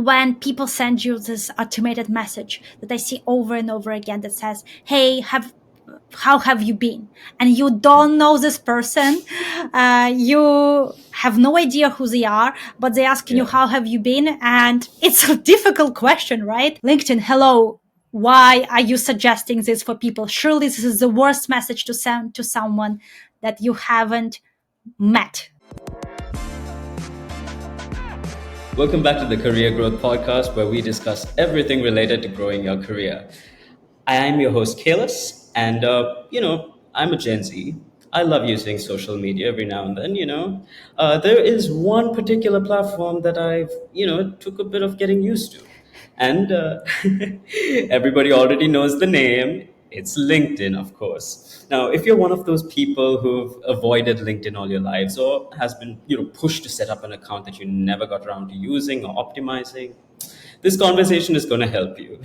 when people send you this automated message that I see over and over again that says, "Hey, how have you been?" And you don't know this person, you have no idea who they are, but they asking you, Yeah. "How have you been?" And it's a difficult question, right? LinkedIn, hello. Why are you suggesting this for people? Surely this is the worst message to send to someone that you haven't met. Welcome back to the Career Growth Podcast, where we discuss everything related to growing your career. I am your host, Kalis, and I'm a Gen Z. I love using social media every now and then. There is one particular platform that took a bit of getting used to, and everybody already knows the name. It's LinkedIn, of course. Now, if you're one of those people who've avoided LinkedIn all your lives, or has been pushed to set up an account that you never got around to using or optimizing, this conversation is going to help you.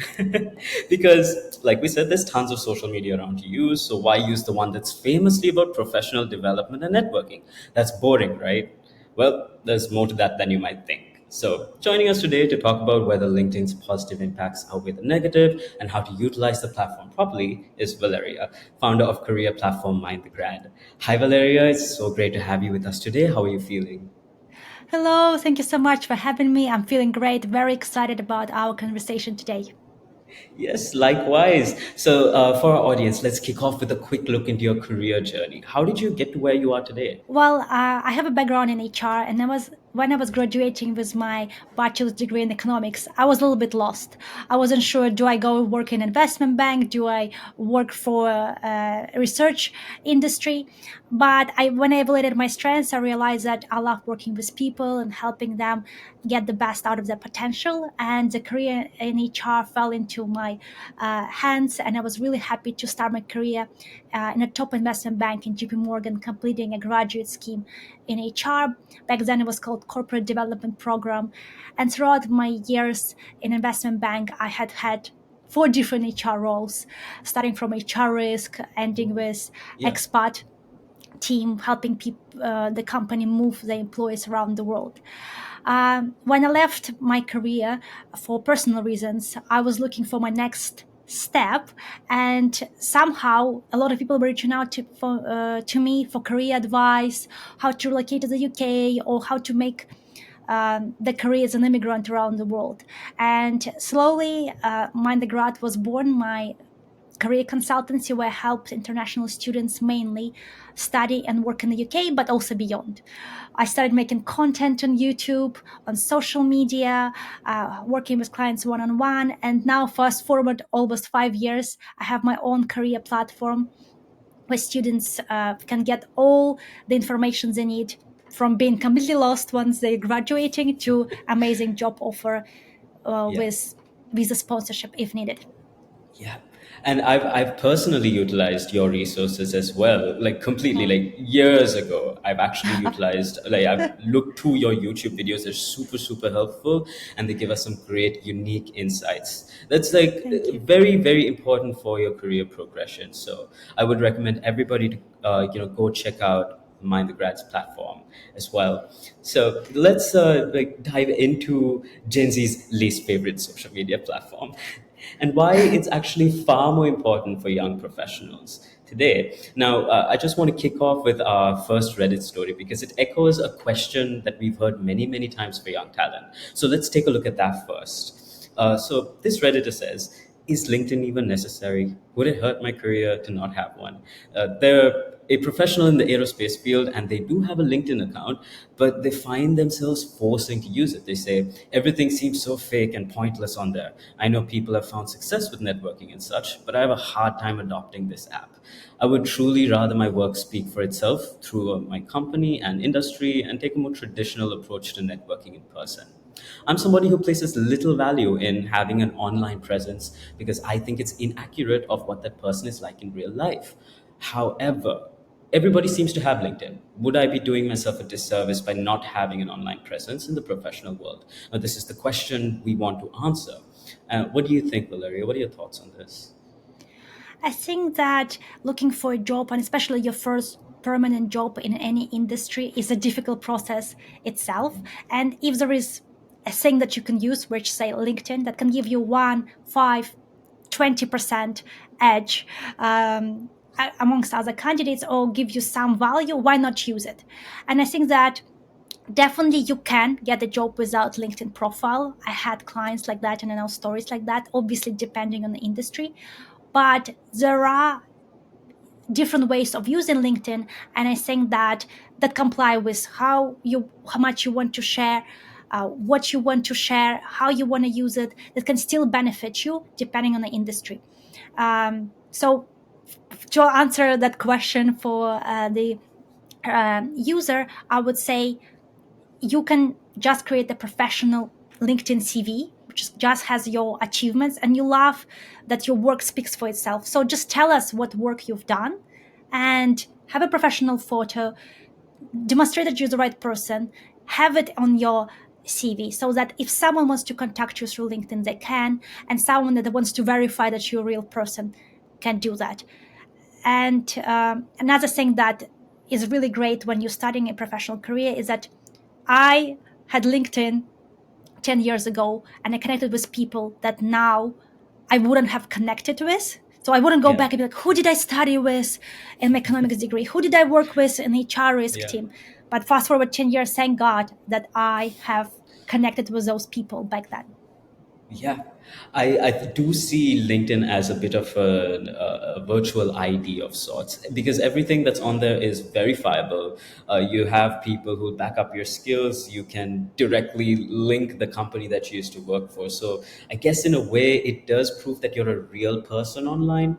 Because, like we said, there's tons of social media around to use. So why use the one that's famously about professional development and networking? That's boring, right? Well, there's more to that than you might think. So, joining us today to talk about whether LinkedIn's positive impacts outweigh the negative and how to utilize the platform properly is Valeria, founder of career platform Mind the Grad. Hi, Valeria. It's so great to have you with us today. How are you feeling? Hello, thank you so much for having me. I'm feeling great, very excited about our conversation today. Yes, likewise. So, for our audience, let's kick off with a quick look into your career journey. How did you get to where you are today? Well, I have a background in HR, and when I was graduating with my bachelor's degree in economics, I was a little bit lost. I wasn't sure: do I go work in investment bank? Do I work for research industry? But when I evaluated my strengths, I realized that I love working with people and helping them get the best out of their potential. And the career in HR fell into my hands, and I was really happy to start my career in a top investment bank in JP Morgan, completing a graduate scheme in HR. Back then, it was called Corporate Development Program. And throughout my years in investment bank, I had four different HR roles, starting from HR risk, ending with Yeah. expat team, helping the company move the employees around the world. When I left my career for personal reasons, I was looking for my next step, and somehow a lot of people were reaching out to me for career advice, how to relocate to the UK, or how to make the career as an immigrant around the world. And slowly, Mind the Grad was born, my career consultancy, where I helped international students mainly study and work in the UK, but also beyond. I started making content on YouTube, on social media, working with clients one on one. And now, fast forward almost 5 years, I have my own career platform where students can get all the information they need, from being completely lost once they're graduating to amazing job offer Yeah. with visa sponsorship if needed. Yeah. And I've personally utilized your resources as well, like completely, Oh, like years ago. I've actually utilized, like, I've looked through your YouTube videos. They're super, super helpful, and they give us some great, unique insights. That's like thank you. very, very important for your career progression. So I would recommend everybody to, go check out Mind the Grad's platform as well. So let's like dive into Gen Z's least favorite social media platform and why it's actually far more important for young professionals today. Now, I just want to kick off with our first Reddit story because it echoes a question that we've heard many, many times for young talent. So let's take a look at that first. So this Redditor says, is LinkedIn even necessary? Would it hurt my career to not have one? They're a professional in the aerospace field and they do have a LinkedIn account, but they find themselves forcing to use it. They say everything seems so fake and pointless on there. I know people have found success with networking and such, but I have a hard time adopting this app. I would truly rather my work speak for itself through my company and industry and take a more traditional approach to networking in person. I'm somebody who places little value in having an online presence because I think it's inaccurate of what that person is like in real life. However, everybody seems to have LinkedIn. Would I be doing myself a disservice by not having an online presence in the professional world? Now, this is the question we want to answer. What do you think, Valeria? What are your thoughts on this? I think that looking for a job, and especially your first permanent job in any industry, is a difficult process itself. And if there is a thing that you can use, which say LinkedIn, that can give you 1, 5, 20% edge amongst other candidates, or give you some value, why not use it? And I think that definitely you can get a job without LinkedIn profile. I had clients like that, and I know stories like that, obviously depending on the industry. But there are different ways of using LinkedIn, and I think that comply with how much you want to share, what you want to share, how you want to use it, that can still benefit you depending on the industry. So to answer that question for the user, I would say you can just create a professional LinkedIn CV, which just has your achievements, and you love that your work speaks for itself. So just tell us what work you've done and have a professional photo, demonstrate that you're the right person, have it on your CV so that if someone wants to contact you through LinkedIn, they can, and someone that wants to verify that you're a real person can do that. And another thing that is really great when you're starting a professional career is that I had LinkedIn 10 years ago, and I connected with people that now I wouldn't have connected with. So I wouldn't go Yeah. back and be like, who did I study with in my economics degree? Who did I work with in HR risk Yeah. team? But fast forward 10 years, thank God that I have connected with those people back then. Yeah, I do see LinkedIn as a bit of a virtual ID of sorts because everything that's on there is verifiable. You have people who back up your skills. You can directly link the company that you used to work for. So I guess in a way, it does prove that you're a real person online,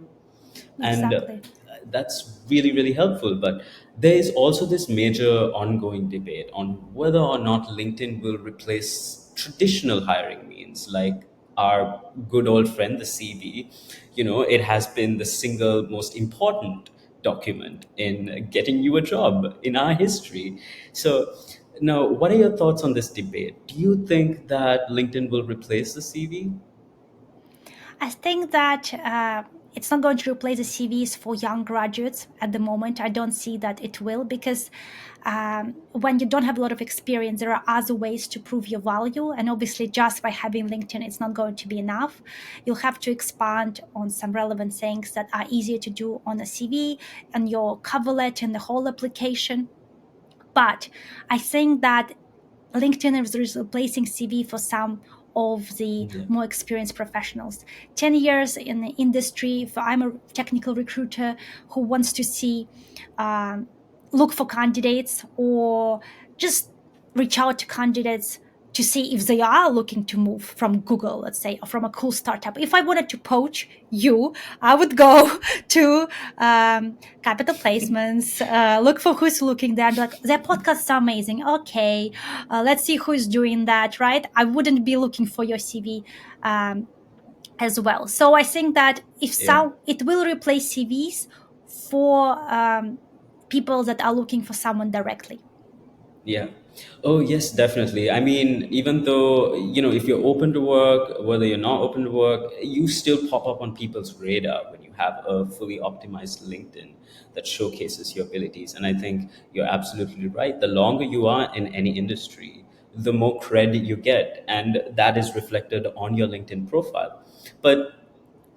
and Exactly. that's really really helpful. But there is also this major ongoing debate on whether or not LinkedIn will replace traditional hiring means like our good old friend the CV. It has been the single most important document in getting you a job in our history. So now, what are your thoughts on this debate? Do you think that LinkedIn will replace the CV? I think that it's not going to replace the CVs for young graduates at the moment. I don't see that it will, because when you don't have a lot of experience, there are other ways to prove your value. And obviously, just by having LinkedIn, it's not going to be enough. You'll have to expand on some relevant things that are easier to do on a CV and your cover letter and the whole application. But I think that LinkedIn is replacing CV for some of the Yeah. more experienced professionals. 10 years in the industry, if I'm a technical recruiter who wants to see, look for candidates, or just reach out to candidates to see if they are looking to move from Google, let's say, or from a cool startup. If I wanted to poach you, I would go to Capital Placements, look for who's looking there, and be like, their podcasts are amazing. Okay, let's see who's doing that, right? I wouldn't be looking for your CV as well. So I think that if Yeah. some, it will replace CVs for people that are looking for someone directly. Yeah. Oh, yes, definitely. I mean, even though, if you're open to work, whether you're not open to work, you still pop up on people's radar when you have a fully optimized LinkedIn that showcases your abilities. And I think you're absolutely right. The longer you are in any industry, the more credit you get. And that is reflected on your LinkedIn profile. But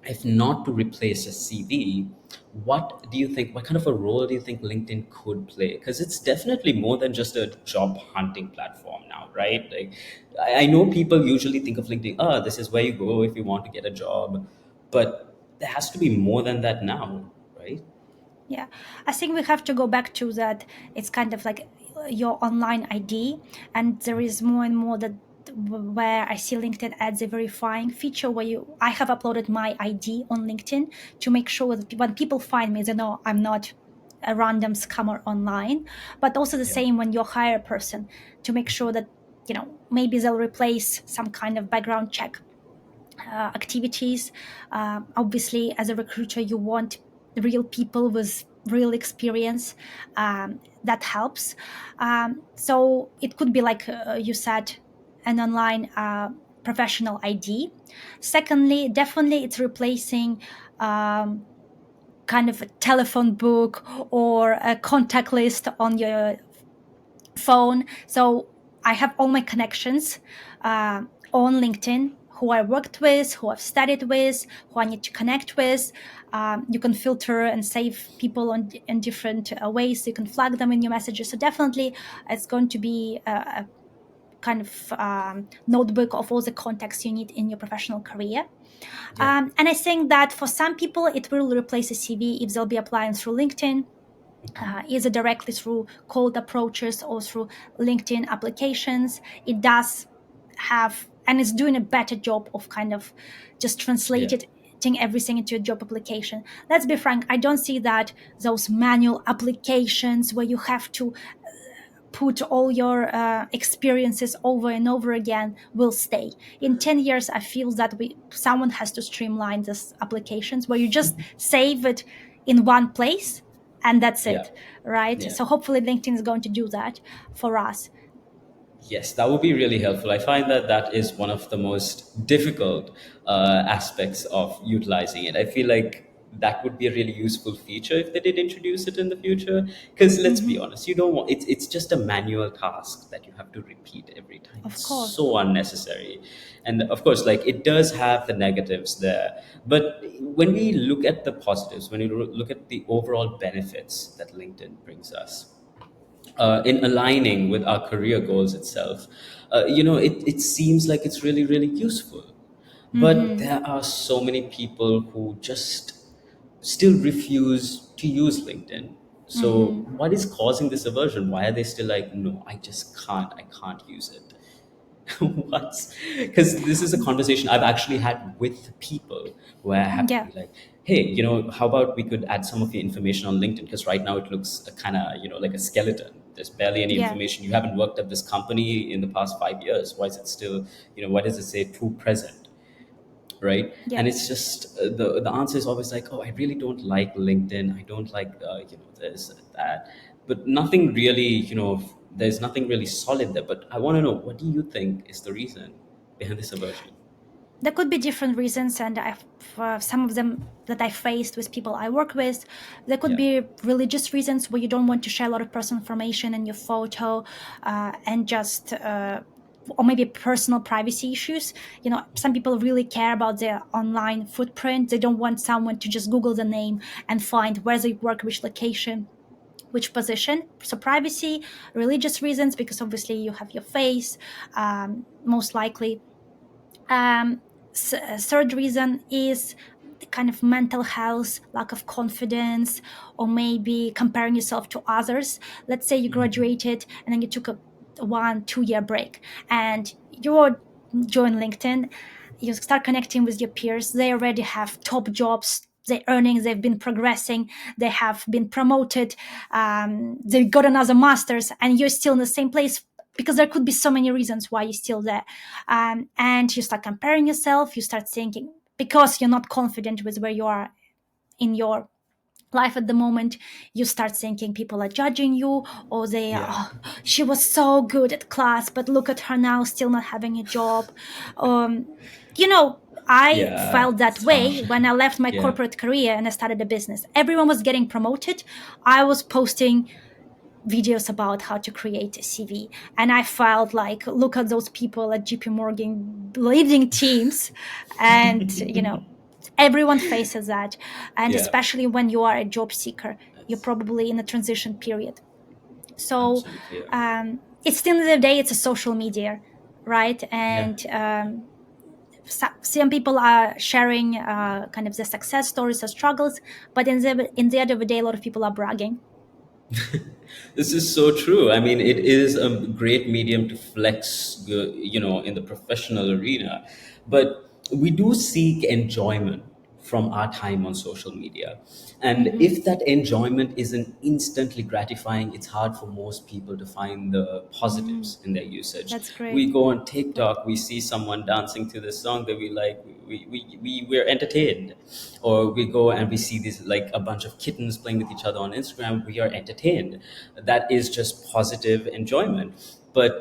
if not to replace a CV, what do you think? What kind of a role do you think LinkedIn could play? Because it's definitely more than just a job hunting platform now, right? Like, I know people usually think of LinkedIn, this is where you go if you want to get a job, but there has to be more than that now, right? Yeah, I think we have to go back to that. It's kind of like your online ID, and there is more and more that where I see LinkedIn adds a verifying feature where I have uploaded my ID on LinkedIn to make sure that when people find me, they know I'm not a random scammer online. But also the Yeah. same when you hire a person, to make sure that maybe they'll replace some kind of background check activities. Obviously, as a recruiter, you want real people with real experience. That helps. So it could be like you said, an online professional ID. Secondly, definitely it's replacing kind of a telephone book or a contact list on your phone. So I have all my connections uh, on LinkedIn, who I worked with, who I've studied with, who I need to connect with. You can filter and save people in different ways. You can flag them in your messages. So definitely, it's going to be a kind of notebook of all the contacts you need in your professional career. Yeah. And I think that for some people, it will replace a CV if they'll be applying through LinkedIn, either directly through cold approaches or through LinkedIn applications. It does have, and it's doing a better job of kind of just Yeah. translating everything into a job application. Let's be frank, I don't see that those manual applications where you have to put all your experiences over and over again will stay. In 10 years, I feel that someone has to streamline these applications where you just save it in one place and that's Yeah. it, right? Yeah. So hopefully LinkedIn is going to do that for us. Yes, that would be really helpful. I find that that is one of the most difficult aspects of utilizing it. I feel like that would be a really useful feature if they did introduce it in the future. Because let's be Hmm. honest, you don't want it's just a manual task that you have to repeat every time. Of It's course. so unnecessary, and of course, like it does have the negatives there. But when we look at the positives, when we look at the overall benefits that LinkedIn brings us, in aligning with our career goals itself, it seems like it's really, really useful. But Hmm. there are so many people who just still refuse to use LinkedIn. So, Hmm. what is causing this aversion? Why are they still like, no, I can't use it? What's because this is a conversation I've actually had with people where I have to Yeah. be like, hey, how about we could add some of your information on LinkedIn? Because right now it looks kind of, like a skeleton. There's barely any Yeah. information. You haven't worked at this company in the past 5 years. Why is it still, why does it say to present? Right? Yeah. And it's just the answer is always like, oh, I really don't like LinkedIn. I don't like this, that, but nothing really, there's nothing really solid there. But I want to know, what do you think is the reason behind this aversion? There could be different reasons, and some of them that I faced with people I work with. There could Yeah. be religious reasons where you don't want to share a lot of personal information in your photo, and just or maybe personal privacy issues. Some people really care about their online footprint. They don't want someone to just Google the name and find where they work, which location, which position. So privacy, religious reasons, because obviously you have your face, most likely. um, Third reason is the kind of mental health, lack of confidence, or maybe comparing yourself to others. Let's say you graduated and then you took a 1-2 year break and you join LinkedIn, you start connecting with your peers. They already have top jobs, they're earning, they've been progressing, they have been promoted, they got another master's, and you're still in the same place because there could be so many reasons why you're still there. And you start comparing yourself, you start thinking, because you're not confident with where you are in your life at the moment, you start thinking people are judging you, or they are, Yeah. oh, she was so good at class but look at her now still not having a job. um, you know I Yeah, felt that it's tough. way when I left my Yeah. corporate career and I started a business. Everyone was getting promoted, I was posting videos about how to create a CV. And I felt like, look at those people at JP Morgan leading teams. And, everyone faces that. And Yeah. especially when you are a job seeker, you're That's probably in a transition period. So absolutely. Yeah. it's still the end of the day, it's a social media, right? Yeah. And some people are sharing kind of the success stories or struggles, but in the end of the day, a lot of people are bragging. This is so true. I mean, it is a great medium to flex, in the professional arena. But we do seek enjoyment from our time on social media. And Hmm. if that enjoyment isn't instantly gratifying, it's hard for most people to find the Mm, positives in their usage. that's We great. go on Yeah. TikTok, we see someone dancing to this song that we like, we're entertained. Or we go and we see this, like a bunch of kittens playing with each other on Instagram, we are entertained. That is just positive enjoyment. But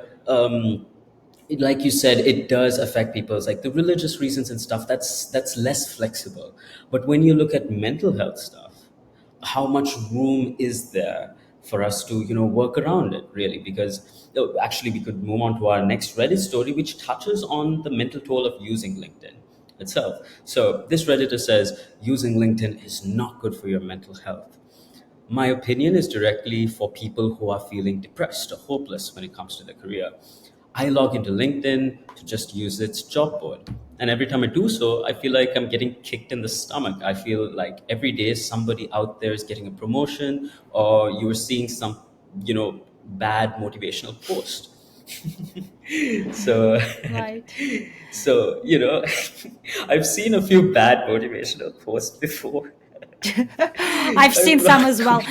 like you said, it does affect people's, like the religious reasons and stuff. That's less flexible. But when you look at mental health stuff, how much room is there for us to work around it, really. Because actually, we could move on to our next Reddit story, which touches on the mental toll of using LinkedIn itself. So this Redditor says using LinkedIn is not good for your mental health. My opinion is directly for people who are feeling depressed or hopeless when it comes to their career. I log into LinkedIn to just use its job board. And every time I do so, I feel like I'm getting kicked in the stomach. I feel like every day somebody out there is getting a promotion, or you're seeing some, bad motivational post. So, Right. so, I've seen a few bad motivational posts before. I've seen I'm some not as going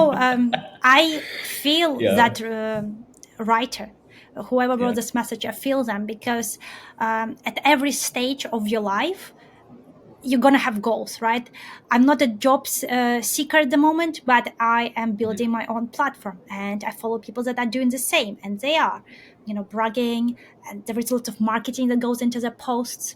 well. I feel Yeah, that writer, whoever wrote yeah, this message, I feel them because at every stage of your life, you're gonna have goals, right? I'm not a job seeker at the moment, but I am yeah, building my own platform, and I follow people that are doing the same, and they are, bragging and the result of marketing that goes into their posts.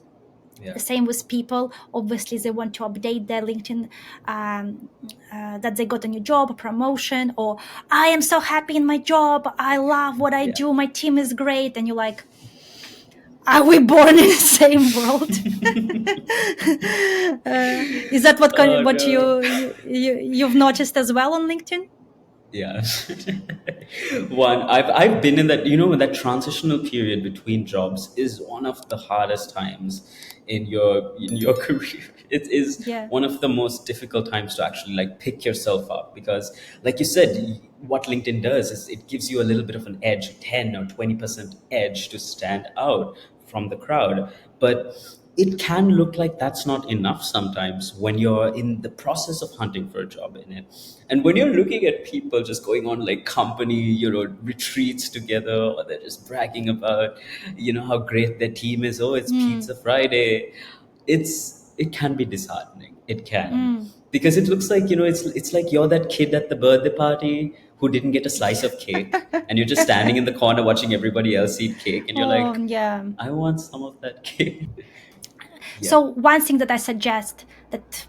yeah, The same with people. Obviously, they want to update their LinkedIn, that they got a new job, a promotion, or I am so happy in my job. I love what I yeah. do. My team is great. And you're like, are we born in the same world? Is that Oh what no. you've noticed as well on LinkedIn? Yeah. One, I've been in that, that transitional period between jobs is one of the hardest times in your career. It is Yeah. one of the most difficult times to actually like pick yourself up, because like you said, what LinkedIn does is it gives you a little bit of an edge, 10 or 20% edge to stand out from the crowd. But it can look like that's not enough sometimes when you're in the process of hunting for a job in it. And when you're looking at people just going on like company, retreats together, or they're just bragging about, how great their team is. Oh, it's Mm, Pizza Friday. It can be disheartening. It can. mm. Because it looks like, it's like you're that kid at the birthday party who didn't get a slice of cake, and you're just standing in the corner watching everybody else eat cake, and you're Oh, like, yeah. I want some of that cake. Yeah, So one thing that I suggest, that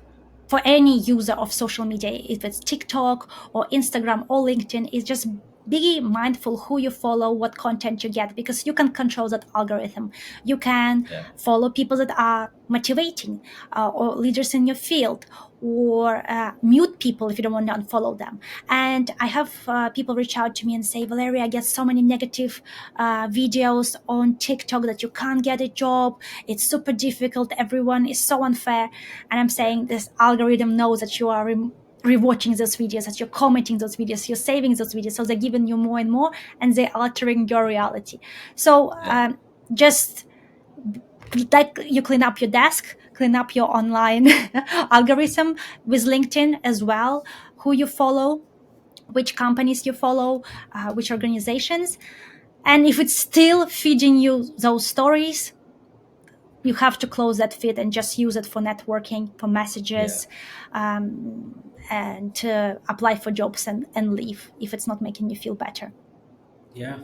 for any user of social media, if it's TikTok or Instagram or LinkedIn, is just be mindful who you follow, what content you get, because you can control that algorithm. You can yeah, follow people that are motivating, or leaders in your field, or mute people if you don't want to unfollow them. And I have people reach out to me and say, Valeria, I get so many negative videos on TikTok that you can't get a job. It's super difficult. Everyone is so unfair. And I'm yeah, saying this algorithm knows that you are rewatching those videos, that you're commenting those videos, you're saving those videos. So they're giving you more and more, and they're altering your reality. So yeah, just like you clean up your desk, clean up your online algorithm with LinkedIn as well, who you follow, which companies you follow, which organizations. And if it's still feeding you those stories, you have to close that feed and just use it for networking, for yeah. messages, and to apply for jobs and leave if it's not making you feel better. Yeah.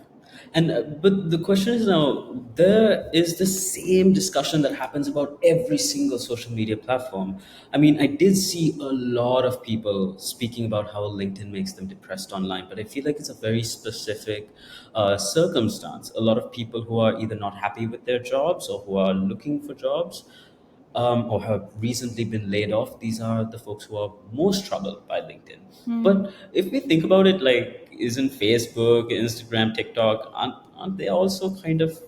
And but the question is now, there is the same discussion that happens about every single social media platform. I mean, I did see a lot of people speaking about how LinkedIn makes them depressed online, but I feel like it's a very specific circumstance. A lot of people who are either not happy with their jobs or who are looking for jobs, or have recently been laid off, these are the folks who are most troubled by LinkedIn. Mm. But if we think about it, like, isn't Facebook, Instagram, TikTok, aren't they also kind of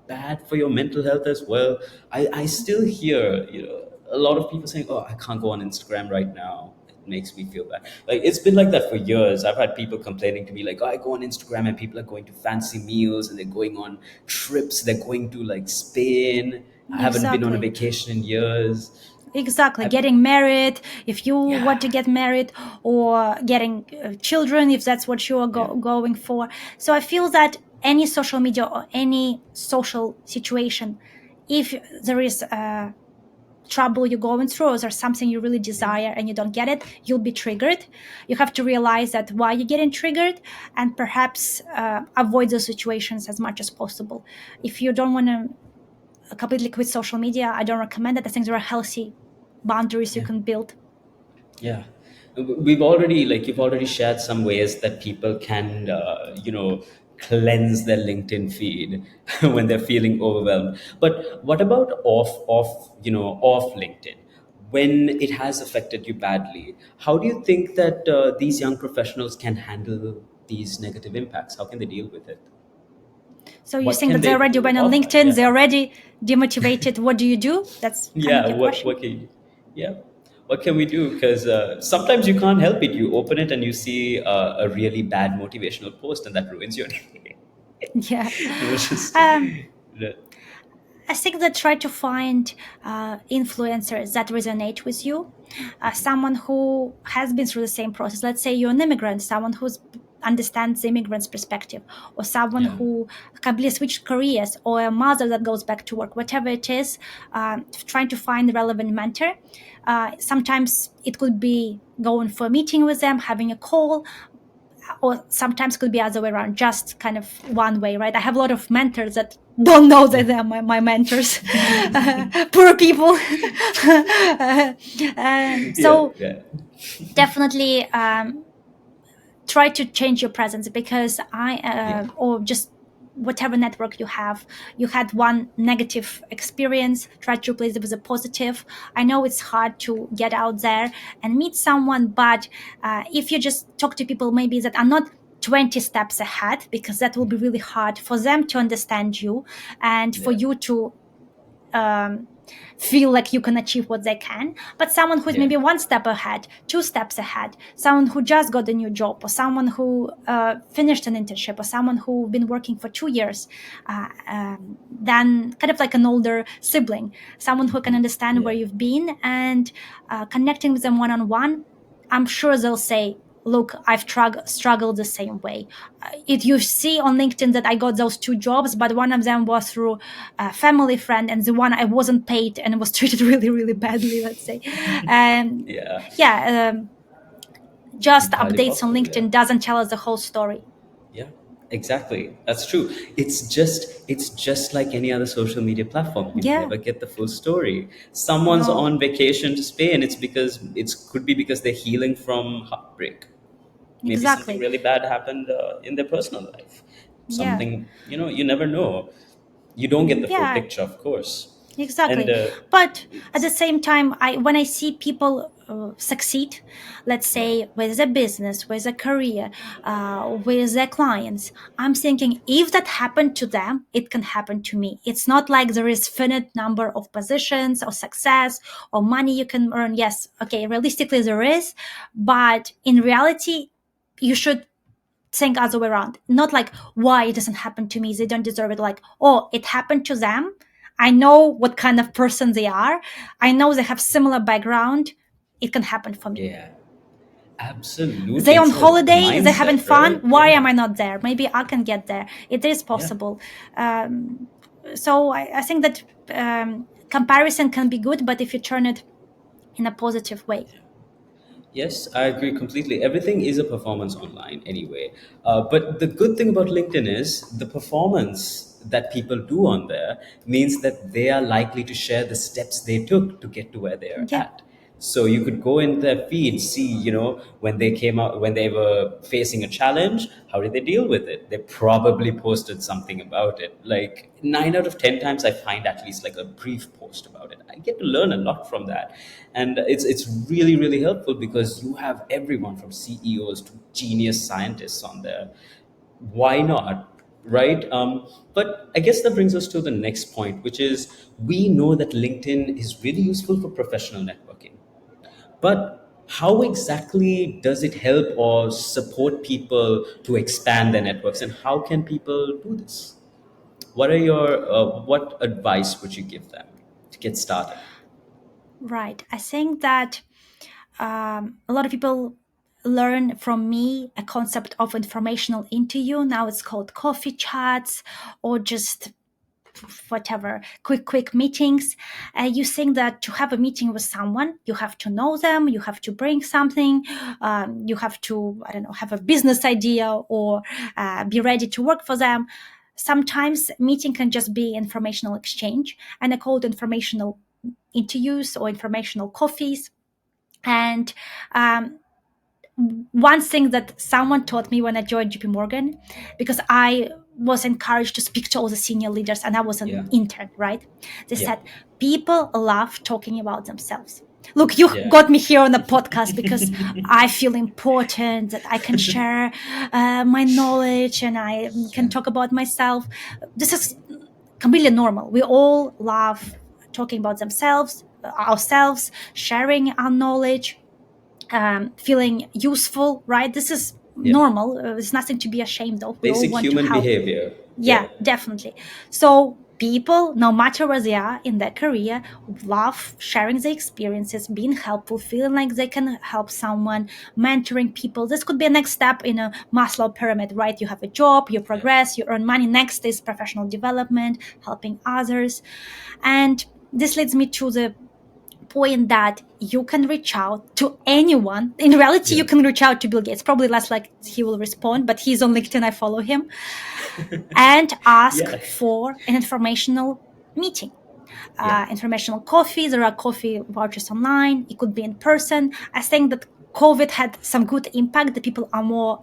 bad for your mental health as well? I still hear, a lot of people saying, oh, I can't go on Instagram right now. It makes me feel bad. Like, it's been like that for years. I've had people complaining to me, like, oh, I go on Instagram and people are going to fancy meals and they're going on trips. They're going to like Spain. I haven't been on a Exactly. vacation in years. Exactly. I, Getting married, if you want to yeah, get married, or getting children, if that's what you are yeah, going for. So I feel that any social media or any social situation, if there is trouble you're going through, or there's something you really yeah, desire and you don't get it, you'll be triggered. You have to realize that why you're getting triggered, and perhaps avoid those situations as much as possible. If you don't want to completely quit social media, I don't recommend it. I think there are healthy boundaries you yeah. can build. Yeah. You've already shared some ways that people can cleanse their LinkedIn feed when they're feeling overwhelmed. But what about off LinkedIn, when it has affected you badly? How do you think that these young professionals can handle these negative impacts? How can they deal with it? So you're What saying can that they they already do went on offline? LinkedIn, Yeah. they're already demotivated. What do you do? That's kind of Yeah, your question. what can yeah, what can we do? Because sometimes you can't help it. You open it and you see a really bad motivational post, and that ruins your day. Yeah. It's just Um, I think that try to find influencers that resonate with you. Someone who has been through the same process. Let's say you're an immigrant, someone who understands the immigrant's perspective, or someone yeah, who completely switched careers, or a mother that goes back to work, whatever it is, trying to find a relevant mentor. Sometimes it could be going for a meeting with them, having a call, or sometimes could be other way around, just kind of one way, right? I have a lot of mentors that don't know that yeah, they're my mentors. Poor people. yeah, So yeah, definitely try to change your presence, because yeah, or just whatever network you have, you had one negative experience, try to replace it with a positive. I know it's hard to get out there and meet someone, but if you just talk to people maybe that are not 20 steps ahead, because that will be really hard for them to understand you, and for yeah, you to um, feel like you can achieve what they can. But someone who's yeah, maybe one step ahead, two steps ahead, someone who just got a new job, or someone who finished an internship, or someone who's been working for 2 years, then kind of like an older sibling, someone who can understand where yeah, you've been, and connecting with them one on one. I'm sure they'll say, look, I've struggled the same way. It You see on LinkedIn that I got those two jobs, but one of them was through a family friend, and the one I wasn't paid and was treated really, really badly, let's say. yeah. Yeah, just Entirely updates on possible. Yeah. LinkedIn doesn't tell us the whole story. Yeah, exactly. That's true. It's just like any other social media platform. You Yeah, never get the full story. Someone's no, on vacation to Spain. It could be because they're healing from heartbreak. Maybe something exactly. really bad happened in their personal life. Yeah, Something, you never know. You don't get the full yeah. picture, of course. And Exactly. But at the it's same time, when I see people succeed, let's yeah, say with a business, with a career, with their clients, I'm thinking if that happened to them, it can happen to me. It's not like there is finite number of positions or success or money you can earn. Yes, okay, realistically there is, but in reality, you should think other way around. Not like why it doesn't happen to me, they don't deserve it. Like, oh, it happened to them. I know what kind of person they are. I know they have similar background. It can happen for me. yeah, absolutely. They on It's a holiday, they're having mindset, fun. right? Why am Yeah, I not there? Maybe I can get there. It is yeah. possible. Um, so I think that comparison can be good, but if you turn it in a positive way. Yes, I agree completely. Everything is a performance online anyway. But the good thing about LinkedIn is the performance that people do on there means that they are likely to share the steps they took to get to where they are Yeah, at. So you could go in their feed, see, when they came out, when they were facing a challenge, how did they deal with it? They probably posted something about it. Like 9 out of 10 times, I find at least like a brief post about it. I get to learn a lot from that, and it's really really helpful because you have everyone from CEOs to genius scientists on there. Why not, right? But I guess that brings us to the next point, which is we know that LinkedIn is really useful for professional networking, but how exactly does it help or support people to expand their networks, and how can people do this? What advice would you give them to get started? right. I think that a lot of people learn from me a concept of informational interview. Now it's called coffee chats, or just whatever, quick meetings. You think that to have a meeting with someone, you have to know them, you have to bring something, you have to, I don't know, have a business idea, or be ready to work for them. Sometimes meeting can just be informational exchange, and I call it informational interviews or informational coffees. And one thing that someone taught me when I joined JP Morgan, because I was encouraged to speak to all the senior leaders and I was an Yeah. intern, right? They Yeah. said, people love talking about themselves. Look, you Yeah. got me here on the podcast because I feel important, that I can share my knowledge and I can Yeah. talk about myself. This is completely normal. We all love talking about themselves, ourselves, sharing our knowledge, feeling useful, right? This is Yeah. normal. There's nothing to be ashamed of. We all Basic want to human help. behavior. Yeah, Yeah. definitely. So people, no matter where they are in their career, love sharing their experiences, being helpful, feeling like they can help someone, mentoring people. This could be a next step in a Maslow pyramid, right? You have a job, you Yeah. progress, you earn money. Next is professional development, helping others. And this leads me to the point that you can reach out to anyone. In reality, Yeah. you can reach out to Bill Gates. Probably less like he will respond, but he's on LinkedIn. I follow him, and ask Yeah. for an informational meeting. Yeah. Informational coffee. There are coffee vouchers online. It could be in person. I think that COVID had some good impact. That people are more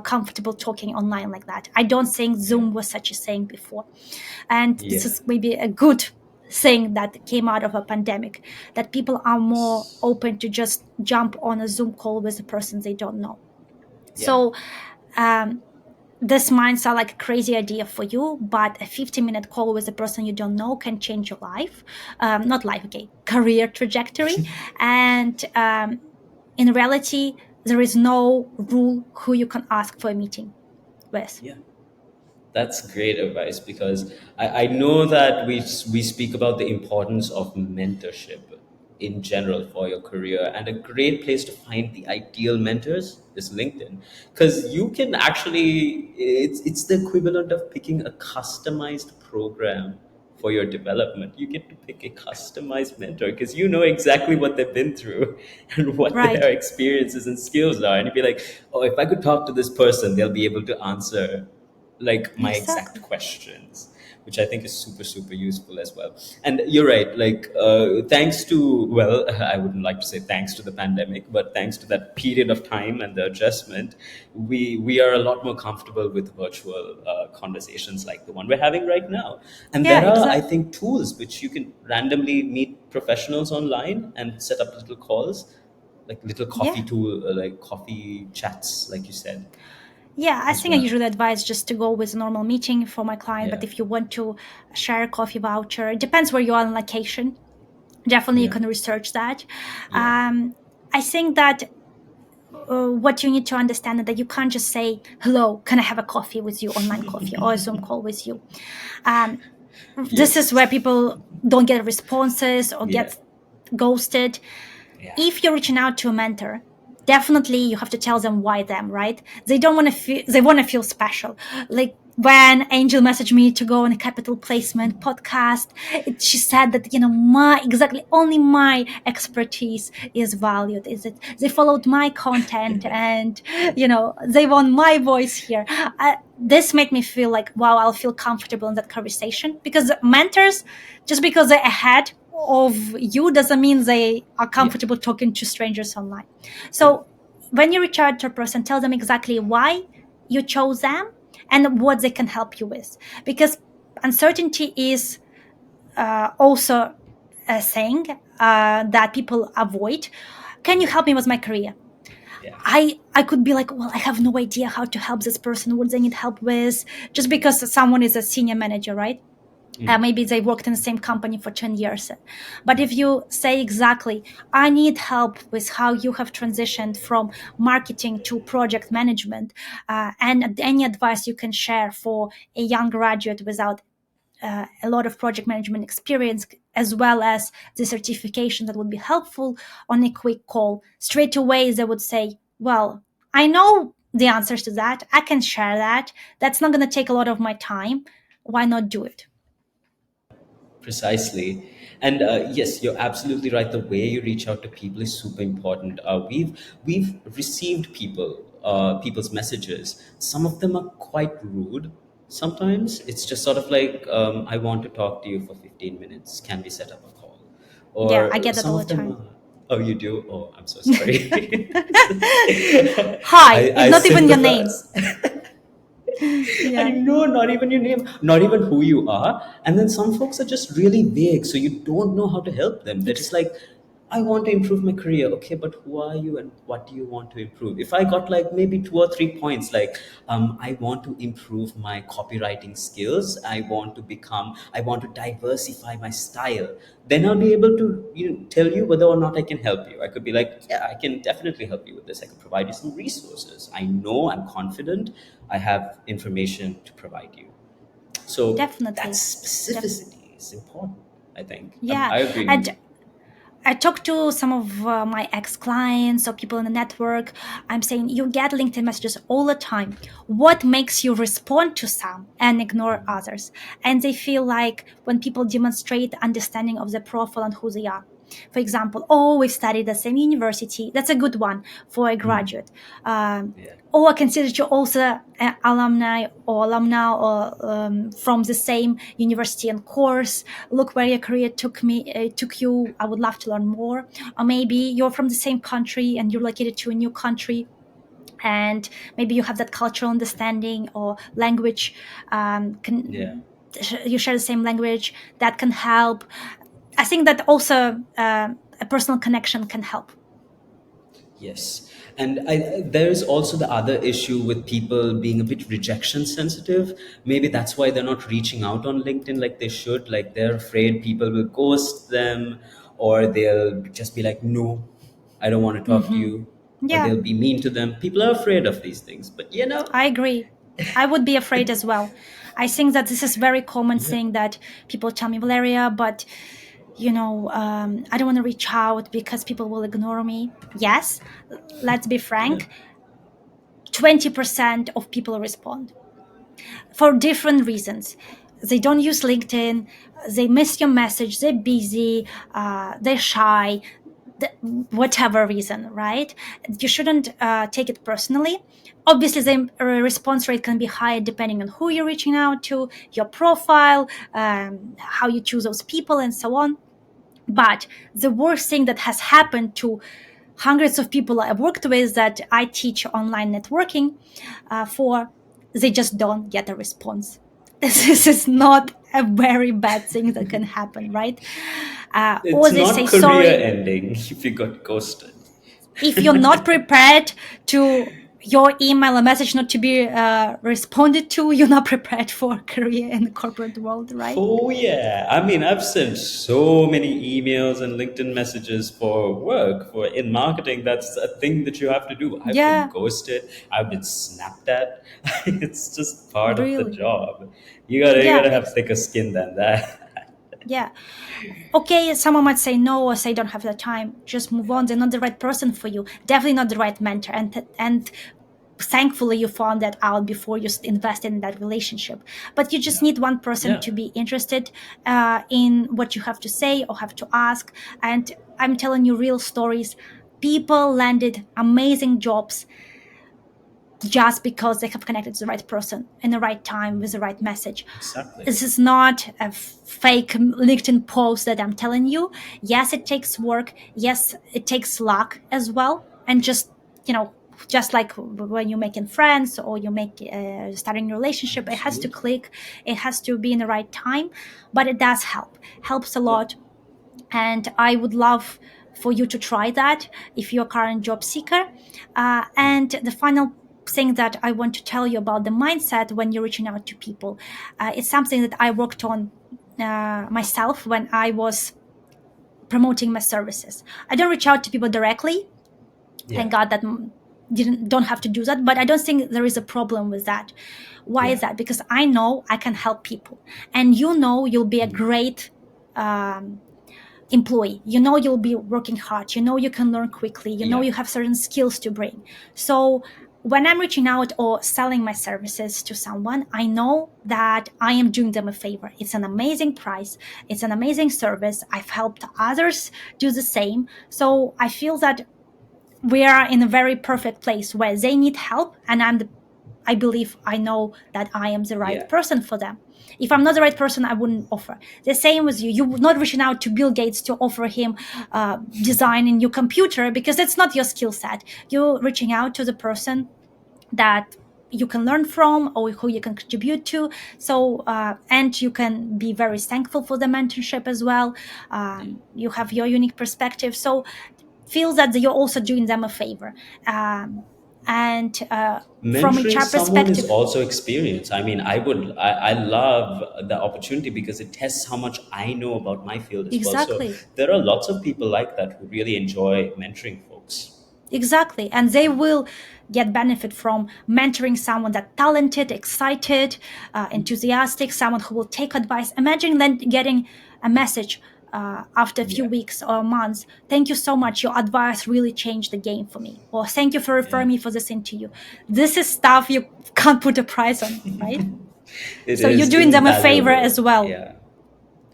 comfortable talking online like that. I don't think Yeah. Zoom was such a thing before, and this Yeah. is maybe a good thing that came out of a pandemic, that people are more open to just jump on a Zoom call with a person they don't know. Yeah. So um, this might sound like a crazy idea for you, but a 15-minute call with a person you don't know can change your life. Not life, okay, career trajectory. And in reality, there is no rule who you can ask for a meeting with. Yeah. That's great advice because I know that we speak about the importance of mentorship in general for your career, and a great place to find the ideal mentors is LinkedIn, because you can actually it's the equivalent of picking a customized program for your development. You get to pick a customized mentor because you know exactly what they've been through and what Right. their experiences and skills are, and you'd be like, oh, if I could talk to this person, they'll be able to answer like my exact Exactly. questions, which I think is super super useful as well. And you're right, like thanks to, well, I wouldn't like to say thanks to the pandemic, but thanks to that period of time and the adjustment, we are a lot more comfortable with virtual conversations like the one we're having right now. And Yeah, there are, I exactly. think, tools which you can randomly meet professionals online and set up little calls, like little coffee Yeah. tool, like coffee chats, like you said, Yeah, I as think I well. usually advise just to go with a normal meeting for my client. But Yeah. if you want to share a coffee voucher, it depends where you are on location. Definitely, you Yeah. can research that. Yeah. Um, I think that what you need to understand is that you can't just say, "Hello, can I have a coffee with you, online coffee, or a Zoom call with you?" Um, this is Yes. where people don't get responses or Yeah. get ghosted. Yeah. If you're reaching out to a mentor, definitely you have to tell them why them, right? They don't want to feel, they want to feel special. Like when Angel messaged me to go on a capital placement podcast, she said that, my exactly only my expertise is valued. Is it they followed my content and, they want my voice here. This made me feel like, wow, I'll feel comfortable in that conversation, because mentors, just because they're ahead of you doesn't mean they are Yeah. comfortable talking to strangers online. Yeah. So when you reach out to a person, tell them exactly why you chose them and what they can help you with, because uncertainty is also a thing that people avoid. Can you Yeah. help me with my career? Yeah. I could be like, well, I have no idea how to help this person, what they need help with, just because someone is a senior manager, right? Mm. Maybe they worked in the same company for 10 years. But if you say exactly, I need help with how you have transitioned from marketing to project management, and any advice you can share for a young graduate without a lot of project management experience, as well as the certification that would be helpful on a quick call, straight away they would say, well, I know the answers to that. I can share that. That's not going to take a lot of my time. Why not do it? Precisely. And yes, you're absolutely right. The way you reach out to people is super important. We've received people's messages. Some of them are quite rude. Sometimes it's just sort of like, I want to talk to you for 15 minutes. Can we set up a call? Yeah, I Or get that some all the of them time. are, Oh, you do? Oh, I'm so sorry. Hi, it's I not even your name. sympathize. I Yeah, know, not even your name, not even who you are. And then some folks are just really vague, so you don't know how to help them. They're just ex- like, I want to improve my career. Okay, but who are you and what do you want to improve? If I got like maybe 2 or 3 points, like, I want to improve my copywriting skills. I want to diversify my style. Then I'll be able to, tell you whether or not I can help you. I could be like, yeah, I can definitely help you with this. I could provide you some resources. I know, I'm confident, I have information to provide you. So that definitely. specificity is important, I think. Yeah, I agree with and you. I talked to some of my ex clients or people in the network. I'm saying you get LinkedIn messages all the time. What makes you respond to some and ignore others? And they feel like when people demonstrate understanding of their profile and who they are. For example, oh, we studied the same university. That's a good one for a graduate. Yeah. Or I consider you also alumni or alumna or from the same university and course. Look where your career took you. I would love to learn more. Or maybe you're from the same country and you're located to a new country, and maybe you have that cultural understanding or language. Yeah. You share the same language that can help. I think that also a personal connection can help. Yes. And there's also the other issue with people being a bit rejection sensitive. Maybe that's why they're not reaching out on LinkedIn like they should. Like they're afraid people will ghost them, or they'll just be like, no, I don't want to talk to Hmm. you, or Yeah, they'll be mean to them. People are afraid of these things. But I agree. I would be afraid as well. I think that this is very common yeah, thing that people tell me, Valeria, but I don't want to reach out because people will ignore me. Yes, let's be yeah, frank. 20% of people respond for different reasons. They don't use LinkedIn, they miss your message, they're busy, they're shy, whatever reason, right? You shouldn't take it personally. Obviously, the response rate can be higher depending on who you're reaching out to, your profile, how you choose those people, and so on. But the worst thing that has happened to hundreds of people I've worked with that I teach online networking for, they just don't get a response. This is not a very bad thing that can happen, right? Or it's they say not career sorry. ending if you got ghosted. If you're not prepared to your email or message not to be responded to, you're not prepared for a career in the corporate world, right? Oh yeah, I mean, I've sent so many emails and LinkedIn messages for work. For in marketing, that's a thing that you have to do. I've been Yeah, ghosted. I've been snapped at. It's just part of the really. job. You gotta Yeah, have thicker skin than that. yeah. Okay, someone might say no or say don't have the time. Just move on. They're not the right person for you. Definitely not the right mentor. And thankfully you found that out before you invested in that relationship. But you just Yeah, need one person yeah, to be interested in what you have to say or have to ask. And I'm telling you real stories. People landed amazing jobs just because they have connected to the right person in the right time with the right message. exactly. This is not a fake LinkedIn post that I'm telling you. Yes, it takes work. Yes, it takes luck as well. And you know, just like when you're making friends or you make starting a relationship, it has to Absolutely. click. It has to be in the right time. But it does help. Helps a Yeah, lot, and I would love for you to try that if you're a current job seeker. And the final thing that I want to tell you about the mindset when you're reaching out to people, it's something that I worked on myself when I was promoting my services. I don't reach out to people directly. yeah, Thank God that didn't don't have to do that, but I don't think there is a problem with that. Why yeah, is that? Because I know I can help people, and you'll be a great um, employee. You'll be working hard. You can learn quickly. yeah, You have certain skills to bring. So when I'm reaching out or selling my services to someone, I know that I am doing them a favor. It's an amazing price. It's an amazing service. I've helped others do the same. So I feel that we are in a very perfect place where they need help, and I believe I know that I am the right yeah. person for them. If I'm not the right person, I wouldn't offer. The same with you. You're not reaching out to Bill Gates to offer him designing your computer because it's not your skill set. You're reaching out to the person that you can learn from or who you can contribute to. So and you can be very thankful for the mentorship as well. Yeah. You have your unique perspective, so feel that you're also doing them a favor. And from Mentoring HR someone is perspective, also experience. I mean, I love the opportunity because it tests how much I know about my field as well. So exactly. there are lots of people like that who really enjoy mentoring folks. Exactly. And they will get benefit from mentoring someone that talented, excited, enthusiastic, someone who will take advice. Imagine then getting a message after a few Yeah, weeks or months. Thank you so much. Your advice really changed the game for me. Or thank you for yeah. referring me for this interview. This is stuff you can't put a price on, right? It So you're is doing them a favor invaluable. as well. Yeah.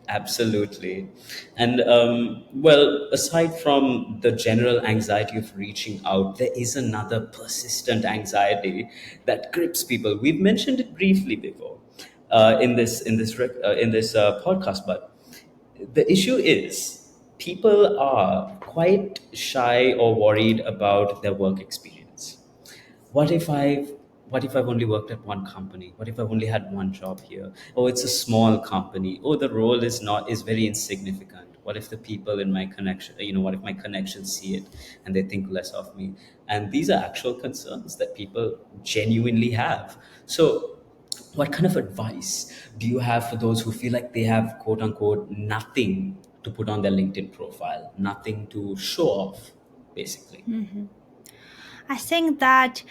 Absolutely. And well, aside from the general anxiety of reaching out, there is another persistent anxiety that grips people. We've mentioned it briefly before in this podcast, but the issue is people are quite shy or worried about their work experience. what if i've what if I've only worked at one company? What if I've only had one job here? Oh, it's a small company. Oh, the role is very insignificant. What if the people in my connection, what if my connections see it and they think less of me? And these are actual concerns that people genuinely have. So what kind of advice do you have for those who feel like they have, quote unquote, nothing to put on their LinkedIn profile, nothing to show off, basically? Mhm. I think that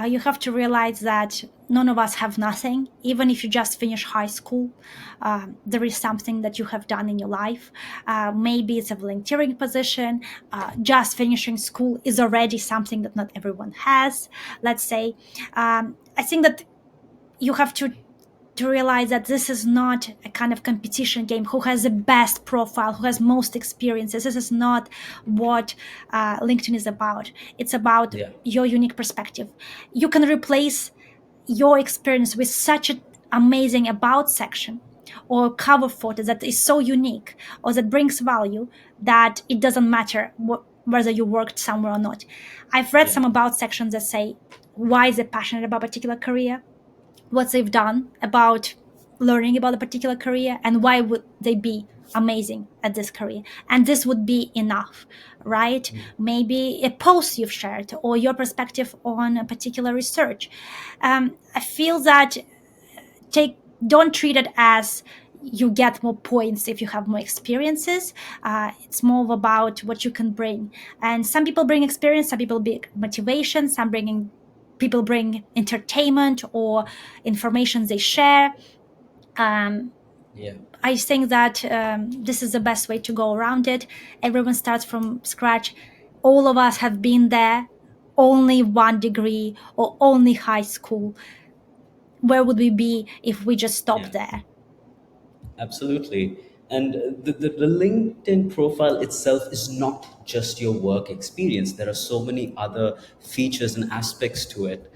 you have to realize that none of us have nothing. Even if you just finish high school, there is something that you have done in your life. Maybe it's a volunteering position. Just finishing school is already something that not everyone has, let's say. I think that you have to realize that this is not a kind of competition game who has the best profile, who has most experiences. This is not what LinkedIn is about. It's about Yeah. your unique perspective. You can replace your experience with such an amazing about section or cover photo that is so unique or that brings value that it doesn't matter whether you worked somewhere or not. I've read Yeah. some about sections that say why they're passionate about a particular career, what they've done about learning about a particular career, and why would they be amazing at this career. And this would be enough, right? Maybe a post you've shared or your perspective on a particular research. I feel that take don't treat it as you get more points if you have more experiences. It's more about what you can bring. And some people bring experience, some people bring motivation, some bringing people bring entertainment or information they share. um, Yeah. I think that this is the best way to go around it. Everyone starts from scratch. All of us have been there. Only one degree or only high school. Where would we be if we just Yeah. stopped there? Absolutely. And the LinkedIn profile itself is not just your work experience. There are so many other features and aspects to it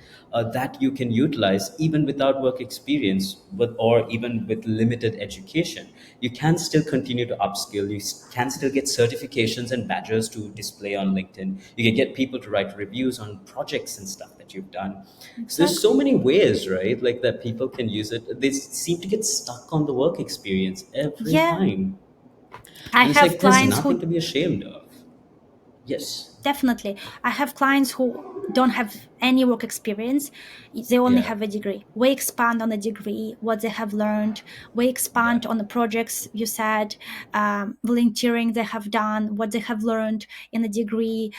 that you can utilize even without work experience or even with limited education. You can still continue to upskill. You can still get certifications and badges to display on LinkedIn. You can get people to write reviews on projects and stuff that you've done. So there's so Exactly. many ways, right? Like that people can use it. They seem to get stuck on the work experience every Yeah, time. I And it's have like there's clients nothing who to be ashamed of. Yes. definitely. I have clients who don't have any work experience. They only Yeah. have a degree. We expand on the degree, what they have learned. We Yeah. expand on the projects you said, volunteering they have done, what they have learned in the degree,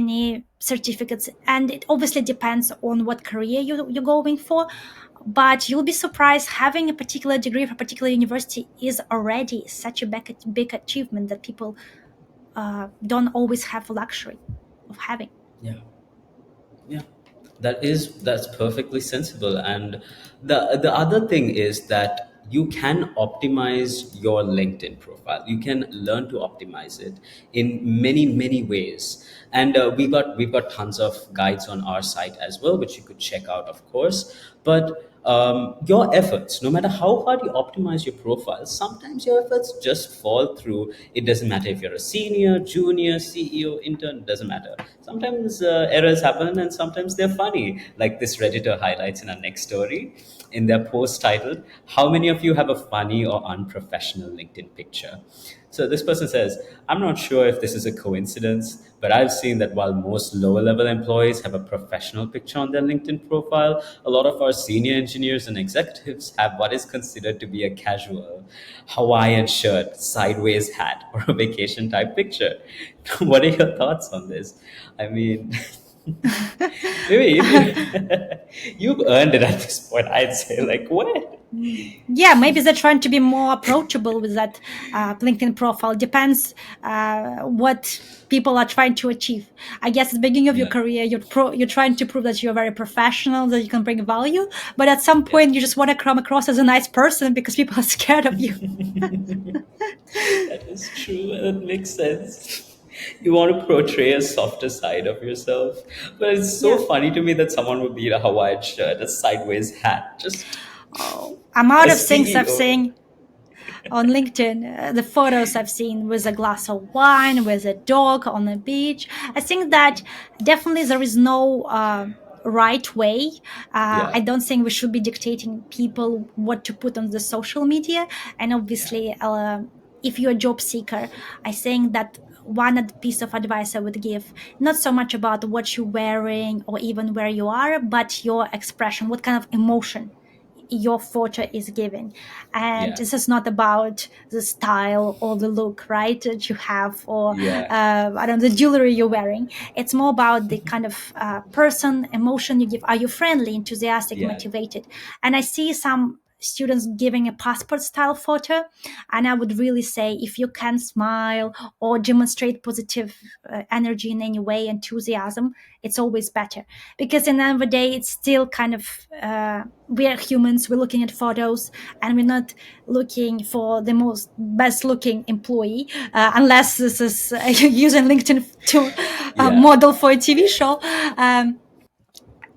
any certificates. And it obviously depends on what career you're going for. But you'll be surprised having a particular degree from a particular university is already such a big achievement that people don't always have luxury of having. Yeah. Yeah, that's perfectly sensible. And the other thing is that you can optimize your LinkedIn profile. You can learn to optimize it in many ways. And we've got tons of guides on our site as well, which you could check out, of course. But your efforts, no matter how hard you optimize your profile, sometimes your efforts just fall through. It doesn't matter if you're a senior, junior, CEO, intern, doesn't matter. Sometimes errors happen and sometimes they're funny. Like this Redditor highlights in our next story in their post titled, "How many of you have a funny or unprofessional LinkedIn picture?" So this person says, "I'm not sure if this is a coincidence, but I've seen that while most lower level employees have a professional picture on their LinkedIn profile, a lot of our senior engineers and executives have what is considered to be a casual Hawaiian shirt, sideways hat, or a vacation type picture." What are your thoughts on this? I mean, maybe you've earned it at this point, I'd say. Like, what? Yeah, maybe they're trying to be more approachable with that LinkedIn profile. Depends what people are trying to achieve. I guess at the beginning of your Yeah, career, you're trying to prove that you're very professional, that you can bring value. But at some yeah. point, you just want to come across as a nice person because people are scared of you. That is true, and it makes sense. You want to portray a softer side of yourself. But it's so Yeah. funny to me that someone would be in a Hawaiian shirt, a sideways hat, just Oh, I'm a out of things I've CEO. seen on LinkedIn, the photos I've seen with a glass of wine, with a dog on the beach. I think that definitely there is no right way. I Yeah, don't think we should be dictating people what to put on the social media. And yeah, obviously, if you're a job seeker, I think that one piece of advice I would give, not so much about what you're wearing or even where you are, but your expression, what kind of emotion your photo is giving. And yeah, this is not about the style or the look, right, that you have, or yeah, I don't know, the jewelry you're wearing. It's more about the kind of person, emotion you give. Are you friendly, enthusiastic, yeah, motivated? And I see some students giving a passport style photo, and I would really say if you can smile or demonstrate positive energy in any way, enthusiasm, it's always better, because in the end of the day, it's still kind of we are humans, we're looking at photos, and we're not looking for the most best looking employee, unless this is using LinkedIn to yeah. model for a TV show.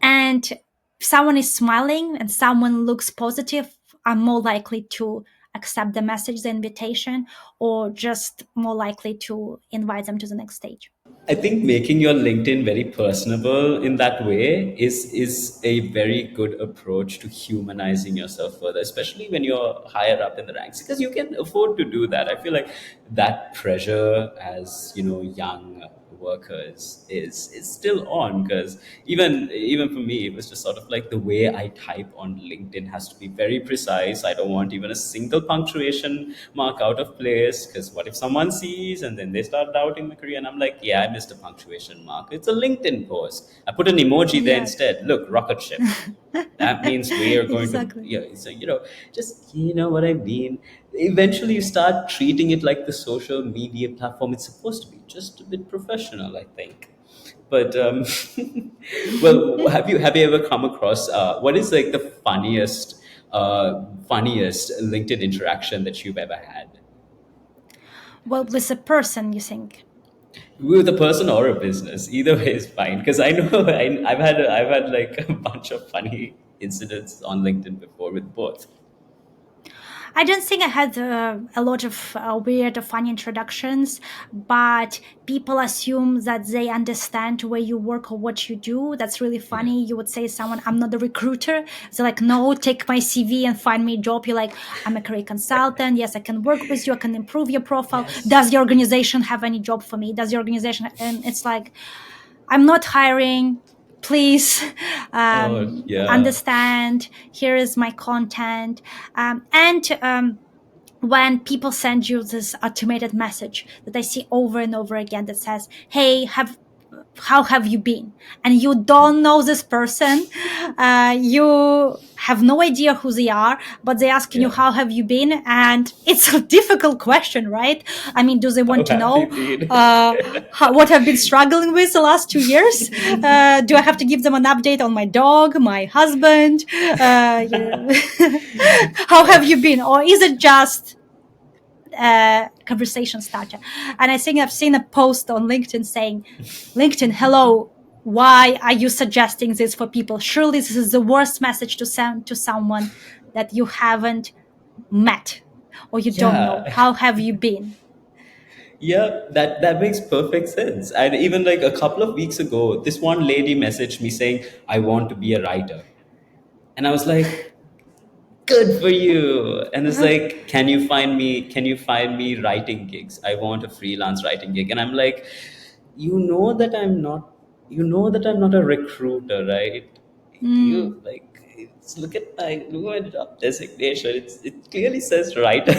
And if someone is smiling and someone looks positive, I'm more likely to accept the message, the invitation, or just more likely to invite them to the next stage. I think making your LinkedIn very personable in that way is a very good approach to humanizing yourself further, especially when you're higher up in the ranks, because you can afford to do that. I feel like that pressure as young workers is still on, because even for me, it was just sort of like the way I type on LinkedIn has to be very precise. I don't want even a single punctuation mark out of place, because what if someone sees and then they start doubting my career, and I'm like, yeah, I missed a punctuation mark. It's a LinkedIn post. I put an emoji there Yeah. instead. Look, rocket ship. That means we are going to, Exactly. yeah. So just what I mean. Eventually, you start treating it like the social media platform it's supposed to be, just a bit professional, I think. But well, have you ever come across what is like the funniest LinkedIn interaction that you've ever had Well, with a person, you think? with a person or a business? Either way is fine, because I know I've had like a bunch of funny incidents on LinkedIn before with both. I don't think I had a lot of weird or funny introductions, but people assume that they understand where you work or what you do. That's really Yeah. funny. You would say to someone, "I'm not a recruiter." They're like, "No, take my CV and find me a job." You're like, "I'm a career consultant. Yes, I can work with you. I can improve your profile. Yes. Does your organization have any job for me? Does your organization?" And it's like, "I'm not hiring. Please Oh yeah. understand. Here is my content." And when people send you this automated message that I see over and over again that says, "Hey, how have you been?" And you don't know this person, you have no idea who they are, but they're asking you, Yeah. "How have you been?" And it's a difficult question, right? I mean, do they How want to have you know been? what I've been struggling with the last 2 years? Do I have to give them an update on my dog, my husband? How have you been? Or is it just conversation starter? And I think I've seen a post on LinkedIn saying, "LinkedIn, hello. why are you suggesting this for people? Surely this is the worst message to send to someone that you haven't met or you don't know. Yeah. How have you been? Yeah, that makes perfect sense. And even like a couple of weeks ago, this one lady messaged me saying, "I want to be a writer." And I was like, "Good for you." And it's like, can you find me writing gigs? I want a freelance writing gig." And I'm like, "You know that I'm not you know that I'm not a recruiter, right? Mm, You like look at my job designation. It clearly says writer."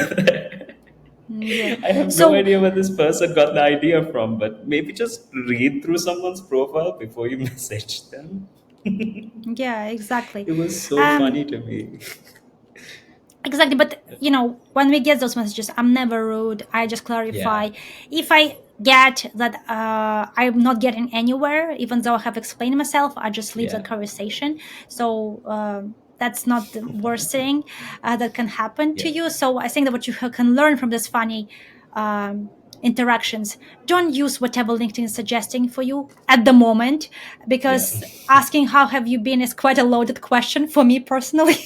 yeah. I have no So idea where this person got the idea from, but maybe just read through someone's profile before you message them. yeah, exactly. It was so Um, funny to me. exactly, but when we get those messages, I'm never rude. I just Yeah, clarify. If I get that I'm not getting anywhere, even though I have explained myself, I just leave the yeah, conversation. So that's not the worst thing that can happen to yeah, you. So I think that what you can learn from this funny um, interactions, don't use whatever LinkedIn is suggesting for you at the moment, yeah, because asking how have you been is quite a loaded question for me personally.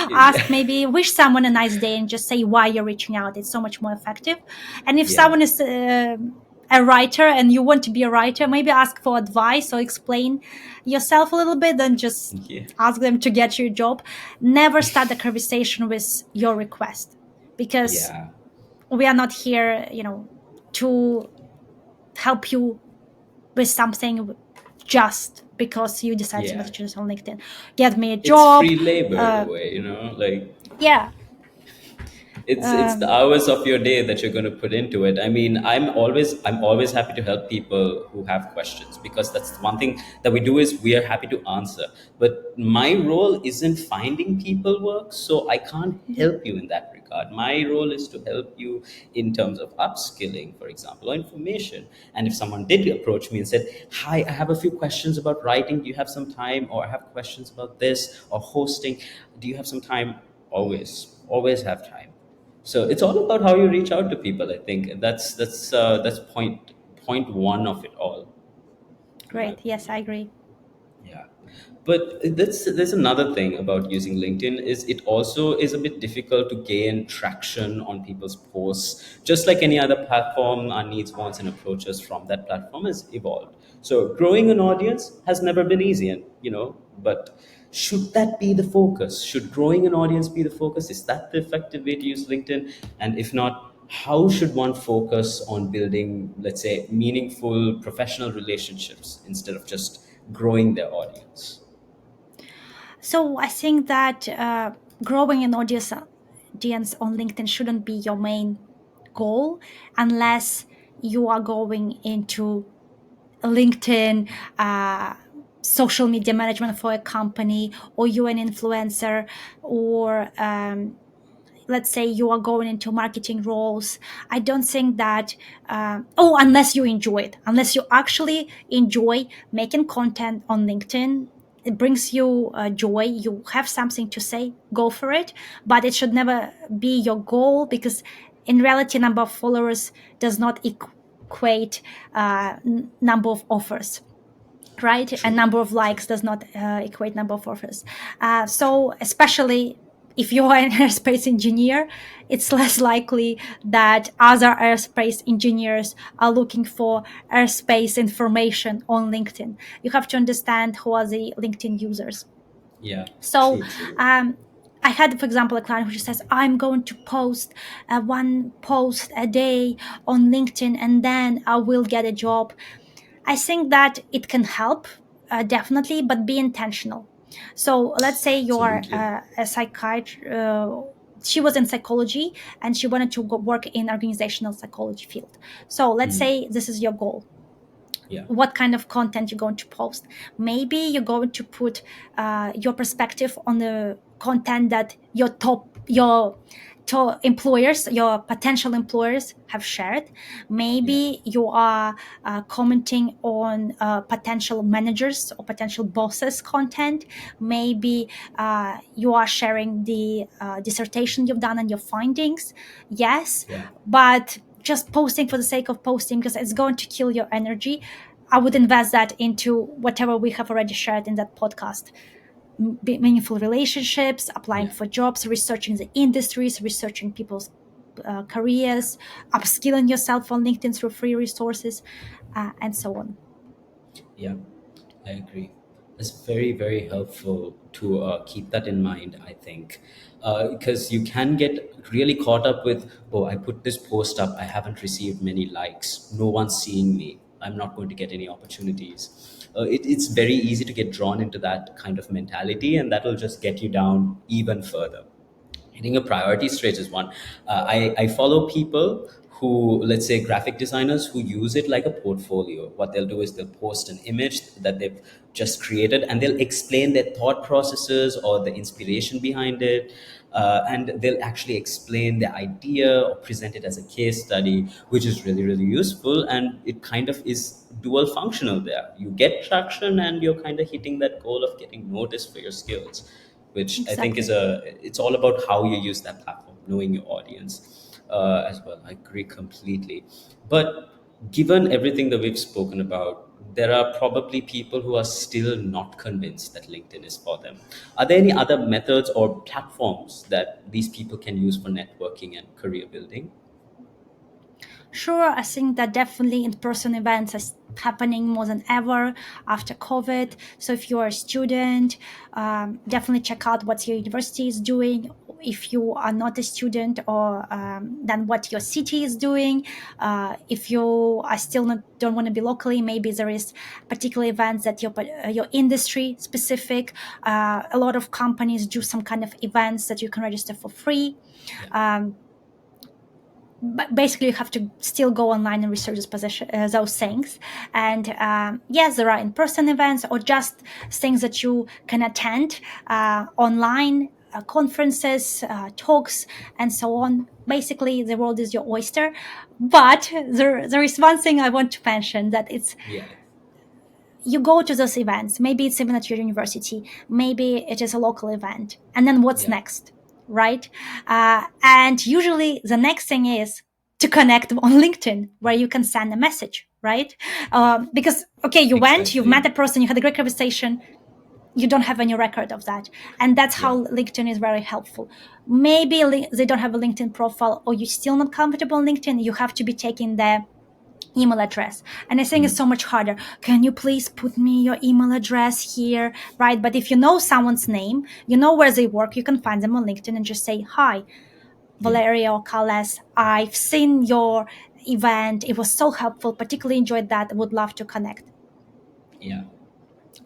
yeah, Ask, maybe wish someone a nice day and just say why you're reaching out. It's so much more effective. And if yeah, someone is a writer and you want to be a writer, maybe ask for advice or explain yourself a little bit, then just yeah, ask them to get you a job. Never start the conversation with your request, because yeah, we are not here to help you with something just because you decide to yeah. message us on LinkedIn. Get me a It's job. free labor in a uh, way, like yeah. it's the um, hours of your day that you're going to put into it. I mean, I'm always happy to help people who have questions, because that's one thing that we do is we are happy to answer. But my role isn't finding people work, so I can't yeah. help you in that regard. My role is to help you in terms of upskilling, for example, or information. And if someone did approach me and said, "Hi, I have a few questions about writing, do you have some time?" Or, "I have questions about this or hosting, do you have some time?" Always have time. So it's all about how you reach out to people. I think that's point one of it all, in my Great. Yes, opinion. I agree. Yeah. But there's another thing about using LinkedIn is it also is a bit difficult to gain traction on people's posts. Just like any other platform, our needs, wants, and approaches from that platform has evolved. So growing an audience has never been easy, and but should that be the focus? Should growing an audience be the focus? Is that the effective way to use LinkedIn? And if not, how should one focus on building, let's say, meaningful professional relationships instead of just growing their audience? So I think that growing an audience on LinkedIn shouldn't be your main goal, unless you are going into LinkedIn, uh, social media management for a company, or you're an influencer, or let's say you are going into marketing roles. I don't think that unless you enjoy it, unless you actually enjoy making content on LinkedIn, it brings you joy, you have something to say, go for it. But it should never be your goal, because in reality number of followers does not equate number of offers, right? A True, number of true. likes does not equate number of offers. So especially if you're an aerospace engineer, it's less likely that other aerospace engineers are looking for aerospace information on LinkedIn. You have to understand who are the LinkedIn users. Yeah, So true, true. um, I had, for example, a client who just says, I'm going to post one post a day on LinkedIn and then I will get a job. I think that it can help, definitely, but be intentional. So let's say you're Absolutely. a psychiatrist. She was in psychology and she wanted to go work in organizational psychology field. So let's say this is your goal. Yeah, What kind of content you're going to post? Maybe you're going to put your perspective on the content that your employers, your potential employers have shared. yeah, Maybe you are commenting on potential managers or potential bosses content. Maybe you are sharing the dissertation you've done and your findings. Yes, yeah, but just posting for the sake of posting, because it's going to kill your energy. I would invest that into whatever we have already shared in that podcast. Meaningful relationships, applying Yeah. for jobs, researching the industries, researching people's careers, upskilling yourself on LinkedIn through free resources, and so on. Yeah, I agree. It's very, very helpful to keep that in mind, I think. Because you can get really caught up with, oh, I put this post up, I haven't received many likes, no one's seeing me, I'm not going to get any opportunities. It's very easy to get drawn into that kind of mentality, and that'll just get you down even further. Hitting a priority straight is one. I follow people who, let's say, graphic designers who use it like a portfolio. What they'll do is they'll post an image that they've just created, and they'll explain their thought processes or the inspiration behind it. And they'll actually explain the idea or present it as a case study, which is really, really useful. And it kind of is dual functional there. You get traction, and you're kind of hitting that goal of getting noticed for your skills, which I think is Exactly. it's all about how you use that platform, knowing your audience as well. I agree completely. But given everything that we've spoken about, there are probably people who are still not convinced that LinkedIn is for them. Are there any other methods or platforms that these people can use for networking and career building? Sure, I think that definitely in-person events are happening more than ever after COVID. So if you're a student, definitely check out what your university is doing. If you are not a student, or then what your city is doing. If you are still not don't want to be locally, maybe there is particular events that your industry specific. A lot of companies do some kind of events that you can register for free. Yeah. Um, but basically you have to still go online and research those things. And yes, there are in-person events or just things that you can attend online, conferences, talks, and so on. Basically the world is your oyster. But there is one thing I want to mention, that it's, Yeah. you go to those events, maybe it's even at your university, maybe it is a local event, and then what's Yeah. next, right? And usually the next thing is to connect on LinkedIn, where you can send a message, right? Because okay, you went, you've Exactly. met a person, you had a great conversation, you don't have any record of that. And that's Yeah. how LinkedIn is very helpful. Maybe they don't have a LinkedIn profile, or you're still not comfortable on LinkedIn, you have to be taking their email address. And I think it's so much harder. Can you please put me your email address here? Right. But if you know someone's name, you know where they work, you can find them on LinkedIn and just say, hi, Yeah. Valeria or Carles, I've seen your event. It was so helpful, particularly enjoyed that. I would love to connect. Yeah.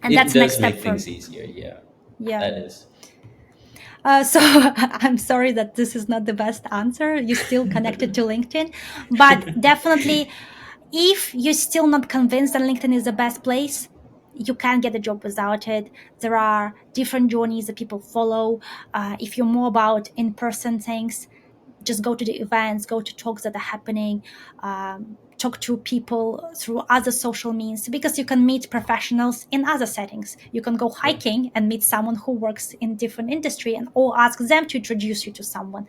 And It that's next does step make for, things easier. Yeah. yeah. That is. So I'm sorry that this is not the best answer. You still connected to LinkedIn, but definitely, if you're still not convinced that LinkedIn is the best place, you can get a job without it. There are different journeys that people follow. If you're more about in-person things, just go to the events, go to talks that are happening, talk to people through other social means, because you can meet professionals in other settings. You can go Yeah. hiking and meet someone who works in different industry, and or ask them to introduce you to someone.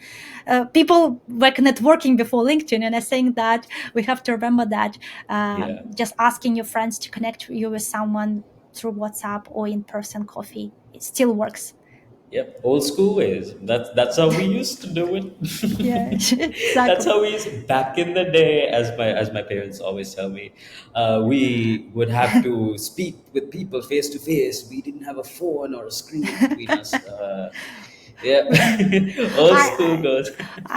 People were networking before LinkedIn, and I think that we have to remember that Yeah. just asking your friends to connect you with someone through WhatsApp or in-person coffee, it still works. Yep, old school ways. That's how we used to do Yeah, it. That's exactly. how we used back in the day, as my parents always tell me. We would have to speak with people face to face. We didn't have a phone or a screen between us. Yeah, old school I, goes.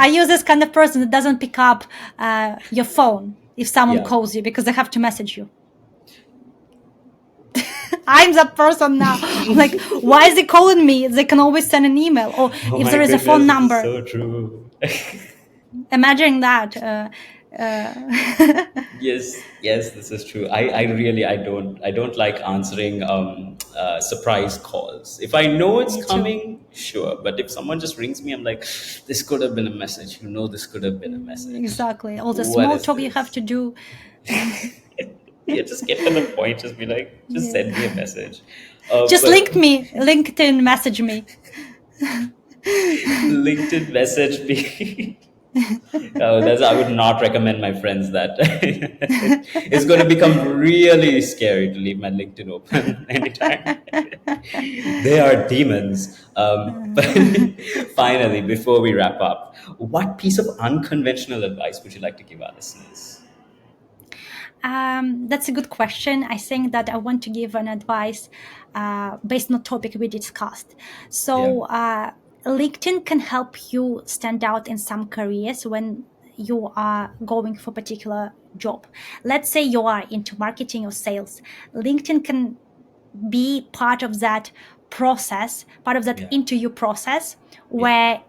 I use this kind of person that doesn't pick up your phone if someone Yeah. calls you because they have to message you. I'm that person now. I'm like, why is he calling me? They can always send an email. Or Oh if my there is a phone goodness, this is number, so true. imagine that. Uh, Yes, yes, this is true. I don't like answering surprise calls. If I know it's Me too. coming, sure. But if someone just rings me, I'm like, this could have been a message. You know, this could have been a message. Exactly. All the What small is talk you have this? to do. Yeah, just get to the point. Just be like, just Yeah. send me a message. Just link But me, LinkedIn message me. LinkedIn message me. That's, I would not recommend my friends that. It's going to become really scary to leave my LinkedIn open anytime. They are demons. But finally, before we wrap up, what piece of unconventional advice would you like to give our listeners? That's a good question. I think that I want to give an advice based on the topic we discussed. Yeah, So, LinkedIn can help you stand out in some careers when you are going for a particular job. Let's say you are into marketing or sales. LinkedIn can be part of that process, part of that yeah, interview process, yeah, where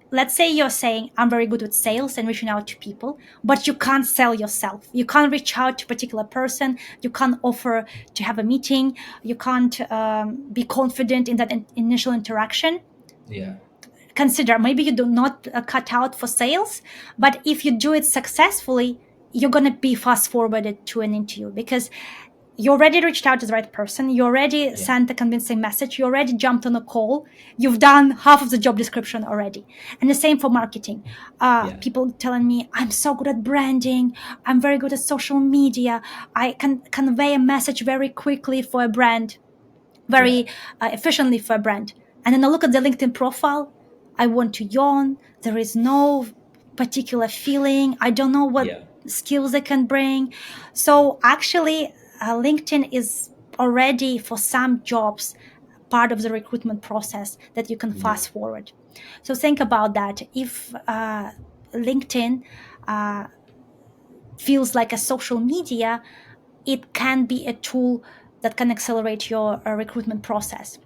let's say you're saying I'm very good with sales and reaching out to people, but you can't sell yourself. You can't reach out to a particular person. You can't offer to have a meeting. You can't be confident in that initial interaction. yeah, Consider maybe you do not cut out for sales, but if you do it successfully, you're going to be fast forwarded to an interview because you already reached out to the right person. You already yeah, sent a convincing message. You already jumped on a call. You've done half of the job description already. And the same for marketing. yeah, People telling me, I'm so good at branding. I'm very good at social media. I can convey a message very quickly for a brand, yeah, very efficiently for a brand. And then I look at the LinkedIn profile. I want to yawn. There is no particular feeling. I don't know what yeah, skills I can bring. So actually, LinkedIn is already for some jobs part of the recruitment process that you can yeah, fast forward. So think about that. If LinkedIn uh, feels like a social media, it can be a tool that can accelerate your recruitment process.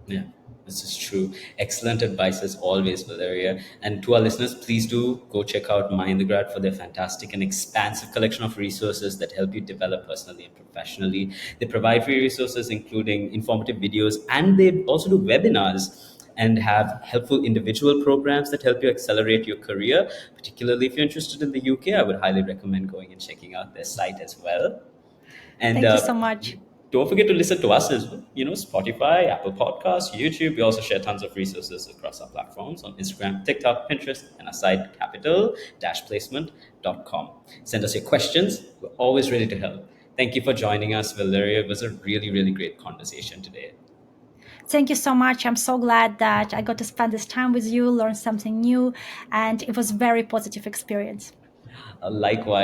yeah. This is true. Excellent advice as always, Valeria. And to our listeners, please do go check out Mind the Grad for their fantastic and expansive collection of resources that help you develop personally and professionally. They provide free resources, including informative videos, and they also do webinars and have helpful individual programs that help you accelerate your career. Particularly if you're interested in the UK, I would highly recommend going and checking out their site as well. And Thank you so much. don't forget to listen to us as well. Spotify, Apple Podcasts, YouTube. We also share tons of resources across our platforms on Instagram, TikTok, Pinterest, and our site capital-placement.com. Send us your questions. We're always ready to help. Thank you for joining us, Valeria. It was a really, really great conversation today. Thank you so much. I'm so glad that I got to spend this time with you, learn something new, and it was very positive experience. Likewise.